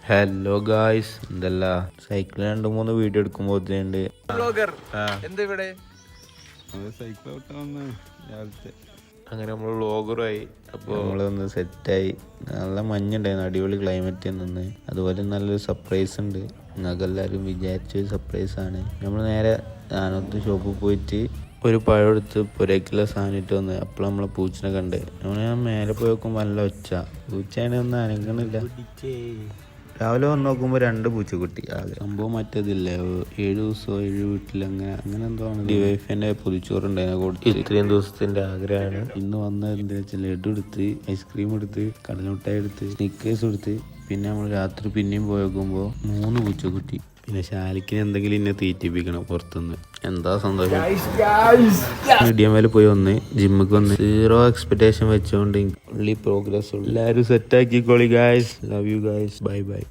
Hello guys, എന്തല്ല cycle 2-3 video എടുക്കുമ്പോണ്ട് അങ്ങനെ നമ്മൾ വ്ളോഗറായി. അപ്പോൾ നമ്മളൊന്ന് സെറ്റായി. നല്ല മഞ്ഞുണ്ടായിരുന്നു, അടിപൊളി ക്ലൈമറ്റ് നിന്ന്. അതുപോലെ നല്ലൊരു സർപ്രൈസ് ഉണ്ട്. നിങ്ങൾക്ക് എല്ലാവരും വിചാരിച്ചൊരു സർപ്രൈസാണ്. നമ്മൾ നേരെ ആനത്ത് ഷോപ്പിൽ പോയിട്ട് ഒരു പഴം എടുത്ത് പുരക്കിലെ സാധനം ഇട്ട് വന്ന്. അപ്പോൾ നമ്മളെ പൂച്ചനെ കണ്ട് ഞാൻ മേലെ പോയി നോക്കുമ്പോൾ നല്ല പൂച്ചേനെ ഒന്നും അനങ്ങണില്ല. രാവിലെ വന്ന് നോക്കുമ്പോൾ 2 പൂച്ചക്കുട്ടി. സംഭവം മറ്റേതില്ലേ, 7 ദിവസമോ 7 വീട്ടിൽ അങ്ങനെ എന്തോ ആണ്. ഡിവൈഫിന്റെ പൊതിച്ചോറുണ്ടായിരുന്നു കൊടുത്ത്. ഇത്രയും ദിവസത്തിന്റെ ആഗ്രഹമാണ്. ഇന്ന് വന്നത് എന്താ വെച്ചാൽ ലഡു എടുത്ത്, ഐസ്ക്രീം എടുത്ത്, കടലമുട്ടായി എടുത്ത്, സ്നിക്കേഴ്സ് എടുത്ത്. പിന്നെ നമ്മൾ രാത്രി പിന്നെയും പോയി നോക്കുമ്പോൾ 3 പൂച്ചക്കുട്ടി. പിന്നെ ശാലിക്കിന് എന്തെങ്കിലും ഇന്നെ തീറ്റിപ്പിക്കണം പുറത്തുനിന്ന്. എന്താ സന്തോഷം. മീഡിയം മേലെ പോയി വന്ന് ജിമ്മിക്ക് വന്ന് 0 എക്സ്പെക്ടേഷൻ വെച്ചുകൊണ്ട് ഉള്ളി പ്രോഗ്രസ്. എല്ലാവരും സെറ്റാക്കിക്കോളി guys. Love you guys. Bye by.